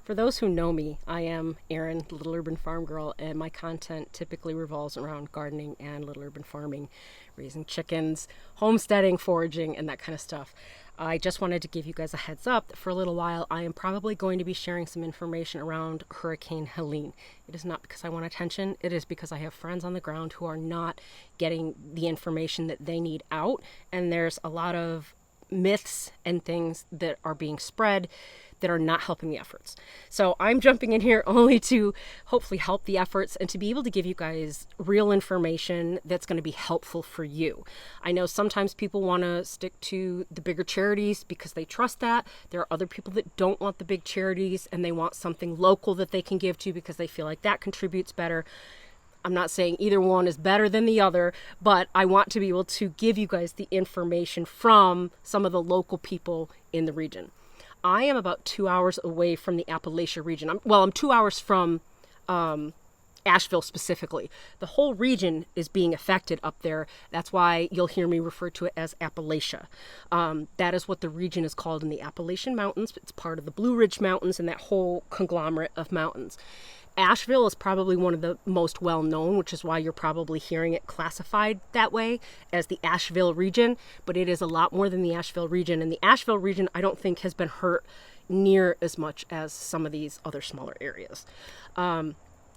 For those who know me, I am Erin, Little Urban Farm Girl, and my content typically revolves around gardening and little urban farming, raising chickens, homesteading, foraging, and that kind of stuff. I just wanted to give you guys a heads up that for a little while I am probably going to be sharing some information around Hurricane Helene. It is not because I want attention, it is because I have friends on the ground who are not getting the information that they need out, and there's a lot of myths and things that are being spread that are not helping the efforts. So I'm jumping in here only to hopefully help the efforts and to be able to give you guys real information that's going to be helpful for you. I know sometimes people want to stick to the bigger charities because they trust that. There are other people that don't want the big charities and they want something local that they can give to because they feel like that contributes better. I'm not saying either one is better than the other, but I want to be able to give you guys the information from some of the local people in the region. I am about 2 hours away from the Appalachia region. I'm 2 hours from Asheville specifically. The whole region is being affected up there. That's why you'll hear me refer to it as Appalachia. That is what the region is called in the Appalachian Mountains. It's part of the Blue Ridge Mountains and that whole conglomerate of mountains. Asheville is probably one of the most well-known, which is why you're probably hearing it classified that way as the Asheville region, but it is a lot more than the Asheville region, and the Asheville region I don't think has been hurt near as much as some of these other smaller areas.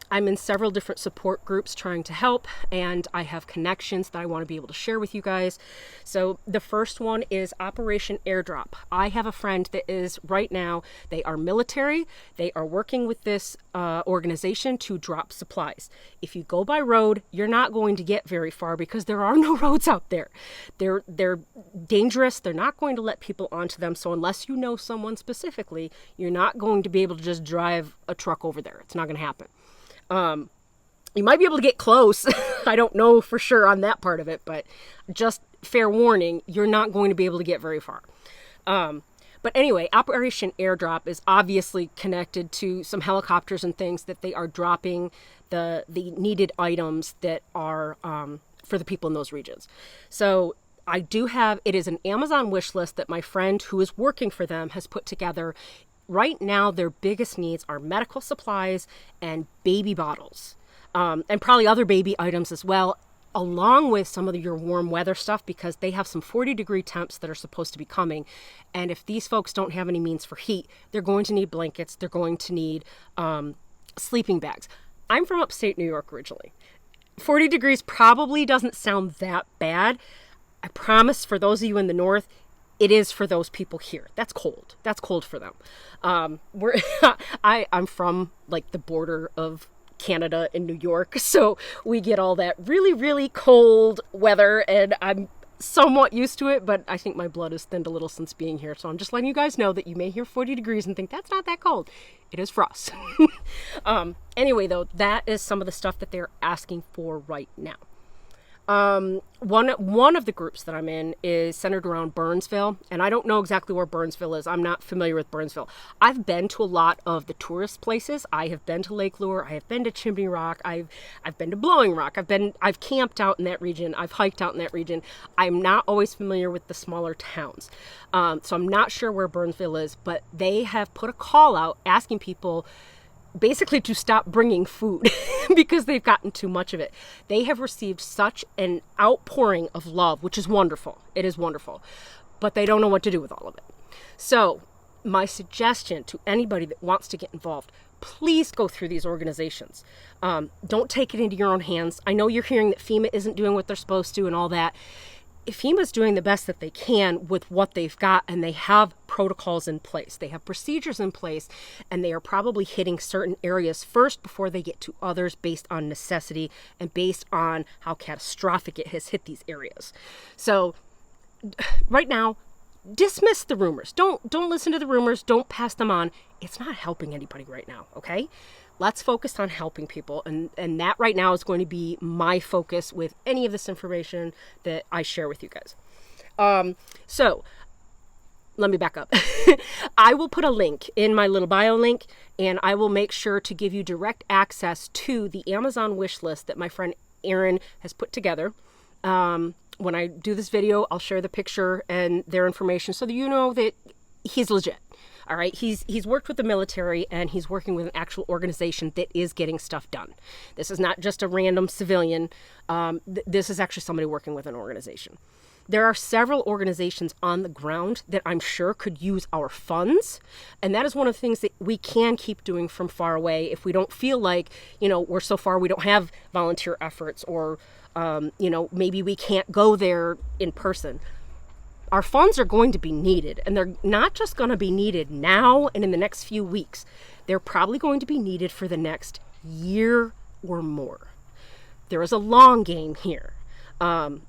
I'm in several different support groups trying to help, and I have connections that I want to be able to share with you guys. So the first one is Operation Airdrop. I have a friend that is right now, they are military. They are working with this organization to drop supplies. If you go by road, you're not going to get very far because there are no roads out there. They're dangerous. They're not going to let people onto them. So unless you know someone specifically, you're not going to be able to just drive a truck over there. It's not going to happen. You might be able to get close. I don't know for sure on that part of it, but just fair warning, you're not going to be able to get very far. But anyway, Operation Airdrop is obviously connected to some helicopters and things that they are dropping the needed items that are for the people in those regions. So it is an Amazon wish list that my friend who is working for them has put together. Right now, their biggest needs are medical supplies and baby bottles, and probably other baby items as well, along with some of your warm weather stuff, because they have some 40-degree temps that are supposed to be coming. And if these folks don't have any means for heat, they're going to need blankets. They're going to need sleeping bags. I'm from upstate New York originally. 40 degrees probably doesn't sound that bad. I promise for those of you in the north, it is for those people here. That's cold. That's cold for them. I'm from like the border of Canada and New York, so we get all that really, really cold weather, and I'm somewhat used to it, but I think my blood has thinned a little since being here. So I'm just letting you guys know that you may hear 40 degrees and think that's not that cold. It is for us. Anyway, though, that is some of the stuff that they're asking for right now. One of the groups that I'm in is centered around Burnsville, and I don't know exactly where Burnsville is. I'm not familiar with Burnsville. I've been to a lot of the tourist places. I have been to Lake Lure. I have been to Chimney Rock. I've been to Blowing Rock. I've camped out in that region. I've hiked out in that region. I'm not always familiar with the smaller towns. So I'm not sure where Burnsville is, but they have put a call out asking people basically to stop bringing food because they've gotten too much of it. They have received such an outpouring of love, which is wonderful. It is wonderful, but they don't know what to do with all of it. So my suggestion to anybody that wants to get involved, please go through these organizations. Don't take it into your own hands. I know you're hearing that FEMA isn't doing what they're supposed to and all that. FEMA's doing the best that they can with what they've got, and they have protocols in place. They have procedures in place, and they are probably hitting certain areas first before they get to others based on necessity and based on how catastrophic it has hit these areas. So right now, dismiss the rumors. Don't listen to the rumors. Don't pass them on. It's not helping anybody right now, okay? Let's focus on helping people, and that right now is going to be my focus with any of this information that I share with you guys. So let me back up. I will put a link in my little bio link, and I will make sure to give you direct access to the Amazon wish list that my friend Erin has put together. When I do this video, I'll share the picture and their information so that you know that he's legit. All right. He's worked with the military, and he's working with an actual organization that is getting stuff done. This is not just a random civilian. This is actually somebody working with an organization. There are several organizations on the ground that I'm sure could use our funds. And that is one of the things that we can keep doing from far away if we don't feel like, we're so far we don't have volunteer efforts, or, maybe we can't go there in person. Our funds are going to be needed, and they're not just going to be needed now and in the next few weeks. They're probably going to be needed for the next year or more. There is a long game here.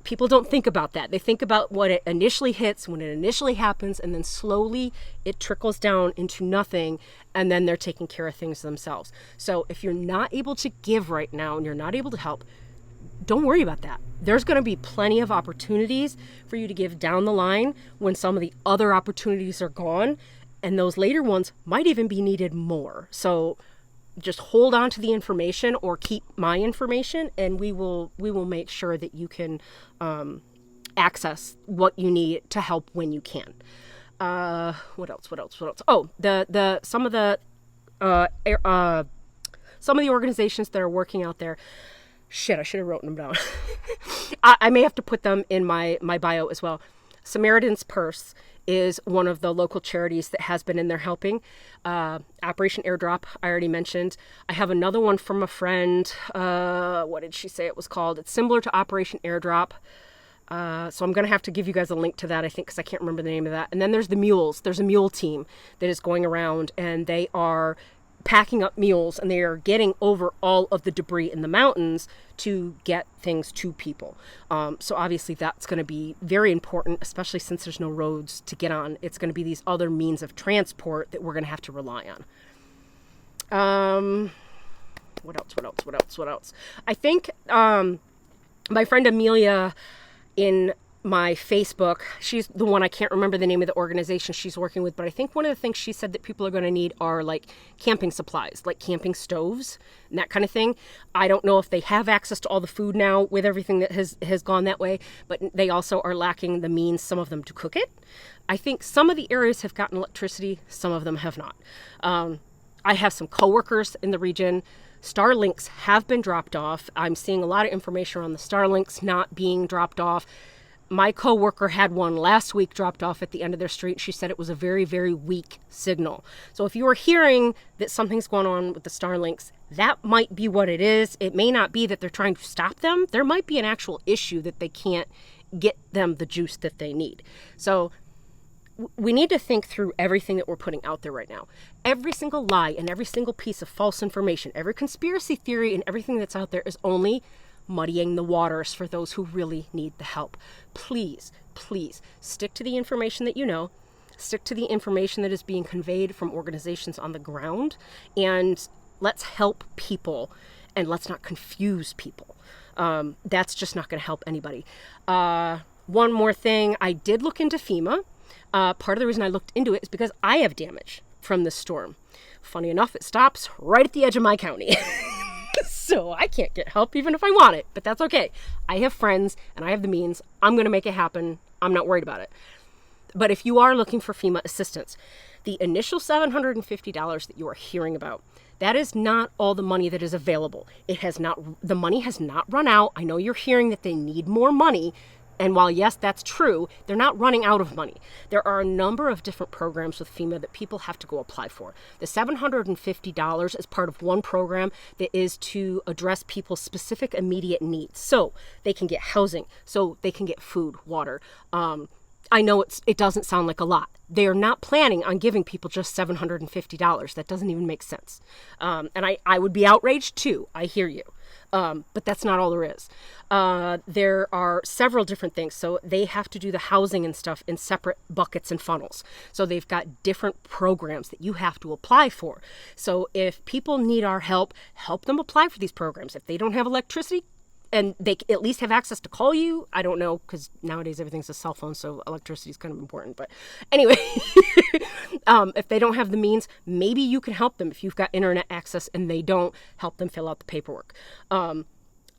People don't think about that. They think about what it initially hits, when it initially happens, and then slowly it trickles down into nothing, and then they're taking care of things themselves. So if you're not able to give right now and you're not able to help, don't worry about that. There's going to be plenty of opportunities for you to give down the line when some of the other opportunities are gone, and those later ones might even be needed more. So just hold on to the information, or keep my information, and we will make sure that you can access what you need to help when you can. What else? Oh, some of the organizations that are working out there. Shit, I should have written them down. I may have to put them in my bio as well. Samaritan's Purse is one of the local charities that has been in there helping. Operation Airdrop, I already mentioned. I have another one from a friend. What did she say it was called? It's similar to Operation Airdrop. So I'm going to have to give you guys a link to that, I think, because I can't remember the name of that. And then there's the Mules. There's a mule team that is going around, and they are packing up mules, and they are getting over all of the debris in the mountains to get things to people. So obviously that's going to be very important, especially since there's no roads to get on. It's going to be these other means of transport that we're going to have to rely on. What else? I think my friend Amelia in my Facebook, she's the one, I can't remember the name of the organization she's working with, but I think one of the things she said that people are going to need are like camping supplies, like camping stoves and that kind of thing. I don't know if they have access to all the food now with everything that has gone that way, but they also are lacking the means, some of them, to cook it. I think some of the areas have gotten electricity, some of them have not. I have some coworkers in the region. Starlinks have been dropped off. I'm seeing a lot of information on the Starlinks not being dropped off. My coworker had one last week dropped off at the end of their street. She said it was a very, very weak signal. So if you are hearing that something's going on with the Starlinks, that might be what it is. It may not be that they're trying to stop them. There might be an actual issue that they can't get them the juice that they need. So we need to think through everything that we're putting out there right now. Every single lie and every single piece of false information, every conspiracy theory and everything that's out there is only muddying the waters for those who really need the help. Please, please stick to the information that you know, stick to the information that is being conveyed from organizations on the ground, and let's help people, and let's not confuse people. That's just not going to help anybody. One more thing, I did look into FEMA. Part of the reason I looked into it is because I have damage from this storm. Funny enough, it stops right at the edge of my county. So I can't get help even if I want it, but that's okay. I have friends and I have the means. I'm going to make it happen. I'm not worried about it. But if you are looking for FEMA assistance, the initial $750 that you are hearing about, that is not all the money that is available. The money has not run out. I know you're hearing that they need more money. And while, yes, that's true, they're not running out of money. There are a number of different programs with FEMA that people have to go apply for. The $750 is part of one program that is to address people's specific immediate needs. So they can get housing, so they can get food, water. I know it doesn't sound like a lot. They are not planning on giving people just $750. That doesn't even make sense. And I would be outraged too. I hear you. But that's not all there is. There are several different things. So they have to do the housing and stuff in separate buckets and funnels. So they've got different programs that you have to apply for. So if people need our help them apply for these programs. If they don't have electricity, and they at least have access to call you. I don't know, because nowadays everything's a cell phone, so electricity is kind of important. But anyway, if they don't have the means, maybe you can help them. If you've got internet access and they don't, help them fill out the paperwork. On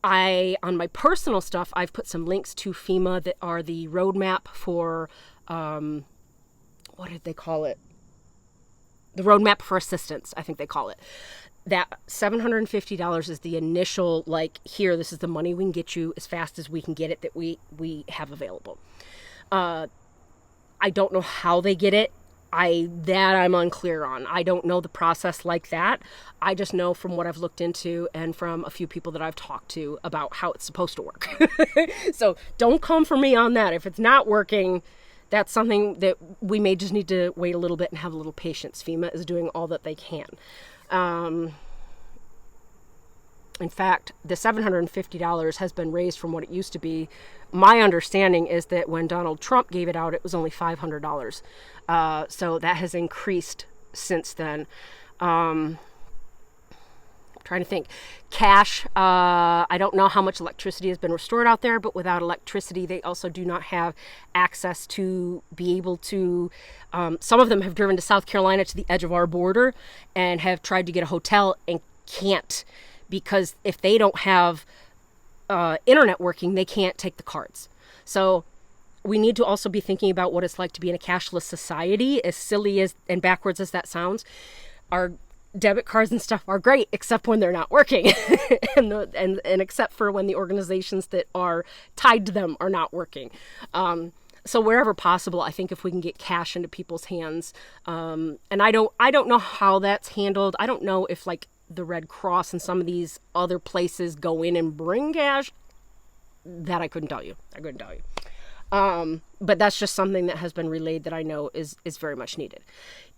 my personal stuff, I've put some links to FEMA that are the roadmap for, what did they call it? the roadmap for assistance, I think they call it. That $750 is the initial, like, here, this is the money we can get you as fast as we can get it that we have available. I don't know how they get it. I'm unclear on. I don't know the process like that. I just know from what I've looked into and from a few people that I've talked to about how it's supposed to work. So don't come for me on that. If it's not working, that's something that we may just need to wait a little bit and have a little patience. FEMA is doing all that they can. In fact, the $750 has been raised from what it used to be. My understanding is that when Donald Trump gave it out, it was only $500. So that has increased since then. I'm trying to think. Cash, I don't know how much electricity has been restored out there, but without electricity, they also do not have access to be able to, some of them have driven to South Carolina to the edge of our border and have tried to get a hotel and can't, because if they don't have internet working, they can't take the cards. So we need to also be thinking about what it's like to be in a cashless society, as silly as and backwards as that sounds. Our debit cards and stuff are great, except when they're not working, and except for when the organizations that are tied to them are not working. So wherever possible, I think if we can get cash into people's hands, and I don't know how that's handled. I don't know if like the Red Cross and some of these other places go in and bring cash. That I couldn't tell you. But that's just something that has been relayed that I know is very much needed.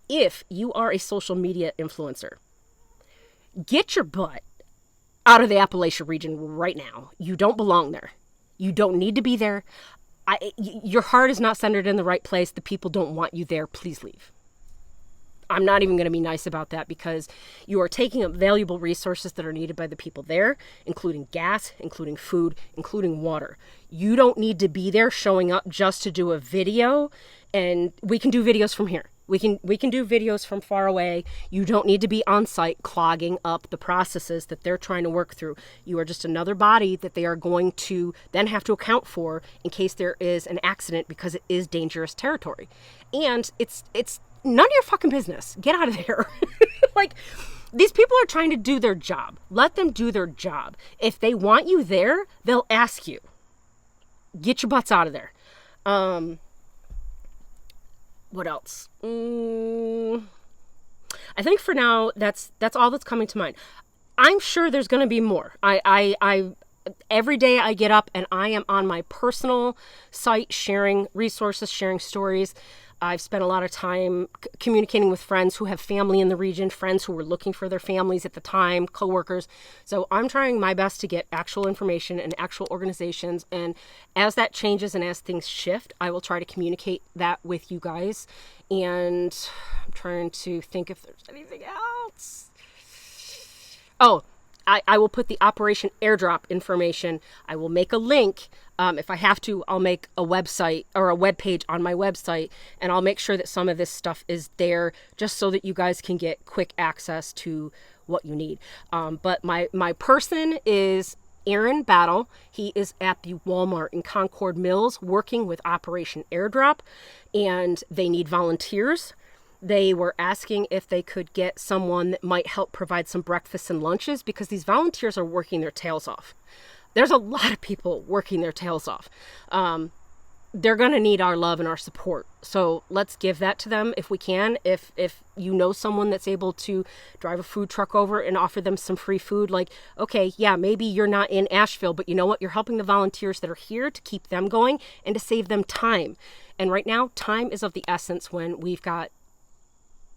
If you are a social media influencer, get your butt out of the Appalachia region right now. You don't belong there. You don't need to be there. Your heart is not centered in the right place. The people don't want you there. Please leave. I'm not even going to be nice about that, because you are taking up valuable resources that are needed by the people there, including gas, including food, including water. You don't need to be there showing up just to do a video, and we can do videos from here. We can do videos from far away. You don't need to be on site clogging up the processes that they're trying to work through. You are just another body that they are going to then have to account for in case there is an accident, because it is dangerous territory. And it's none of your fucking business. Get out of there. Like, these people are trying to do their job. Let them do their job. If they want you there, they'll ask you. Get your butts out of there. What else? I think for now, that's all that's coming to mind. I'm sure there's going to be more. I every day I get up and I am on my personal site sharing resources, sharing stories. I've spent a lot of time communicating with friends who have family in the region, friends who were looking for their families at the time, coworkers. So I'm trying my best to get actual information and actual organizations. And as that changes and as things shift, I will try to communicate that with you guys. And I'm trying to think if there's anything else. Oh, I will put the Operation Airdrop information. I will make a link. If I have to, I'll make a website or a web page on my website, and I'll make sure that some of this stuff is there just so that you guys can get quick access to what you need. But my person is Aaron Battle. He is at the Walmart in Concord Mills working with Operation Airdrop, and they need volunteers. They were asking if they could get someone that might help provide some breakfasts and lunches, because these volunteers are working their tails off. There's a lot of people working their tails off. They're going to need our love and our support. So let's give that to them if we can. If you know someone that's able to drive a food truck over and offer them some free food, like, okay, yeah, maybe you're not in Asheville, but you know what? You're helping the volunteers that are here to keep them going and to save them time. And right now, time is of the essence when we've got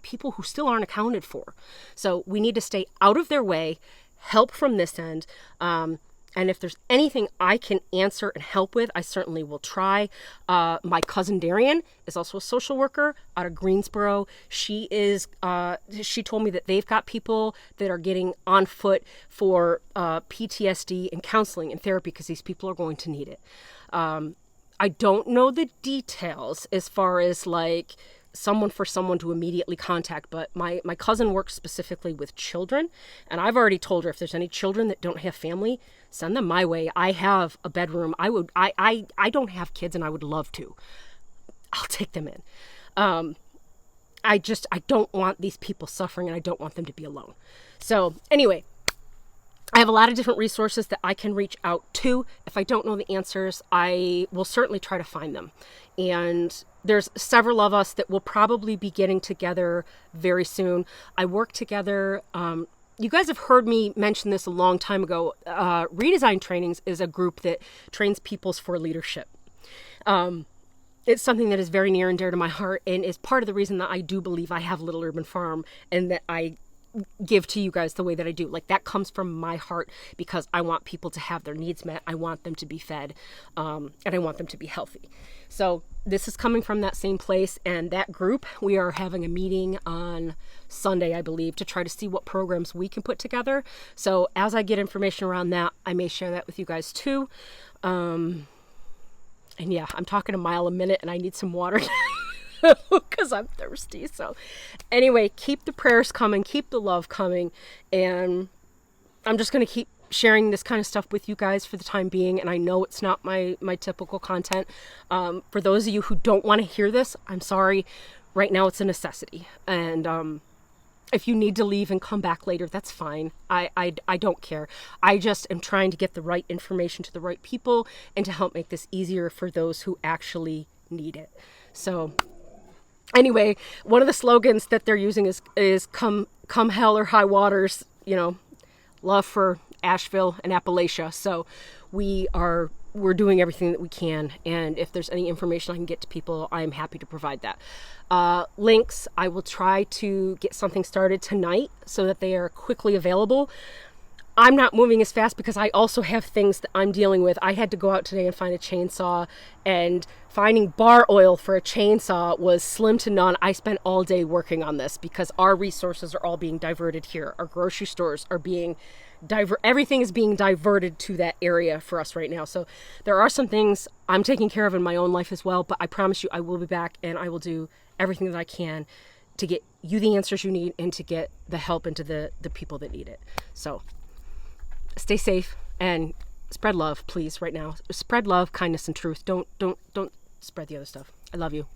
people who still aren't accounted for. So we need to stay out of their way, help from this end. And if there's anything I can answer and help with, I certainly will try. My cousin Darian is also a social worker out of Greensboro. She told me that they've got people that are getting on foot for PTSD and counseling and therapy, because these people are going to need it. I don't know the details as far as like someone to immediately contact, but my cousin works specifically with children, and I've already told her if there's any children that don't have family, send them my way. I have a bedroom. I don't have kids, and I would love to. I'll take them in. I don't want these people suffering, and I don't want them to be alone. So anyway, I have a lot of different resources that I can reach out to. If I don't know the answers, I will certainly try to find them. And there's several of us that will probably be getting together very soon. I work together. You guys have heard me mention this a long time ago. Redesign Trainings is a group that trains peoples for leadership. It's something that is very near and dear to my heart, and is part of the reason that I do believe I have Little Urban Farm, and that I give to you guys the way that I do. Like, that comes from my heart, because I want people to have their needs met. I want them to be fed, and I want them to be healthy. So this is coming from that same place. And that group, we are having a meeting on Sunday, I believe, to try to see what programs we can put together. So as I get information around that, I may share that with you guys too. And yeah, I'm talking a mile a minute, and I need some water because I'm thirsty. So anyway, keep the prayers coming, keep the love coming, and I'm just going to keep sharing this kind of stuff with you guys for the time being. And I know it's not my typical content. For those of you who don't want to hear this, I'm sorry. Right now it's a necessity. And if you need to leave and come back later, that's fine. I don't care. I just am trying to get the right information to the right people, and to help make this easier for those who actually need it. So anyway, one of the slogans that they're using is come hell or high waters, love for Asheville and Appalachia. So we're doing everything that we can. And if there's any information I can get to people, I'm happy to provide that. Links, I will try to get something started tonight so that they are quickly available. I'm not moving as fast because I also have things that I'm dealing with. I had to go out today and find a chainsaw, and finding bar oil for a chainsaw was slim to none. I spent all day working on this because our resources are all being diverted here. Our grocery stores are being everything is being diverted to that area for us right now. So there are some things I'm taking care of in my own life as well, but I promise you I will be back, and I will do everything that I can to get you the answers you need, and to get the help into the people that need it. So stay safe and spread love, please, right now. Spread love, kindness, and truth. Don't spread the other stuff. I love you.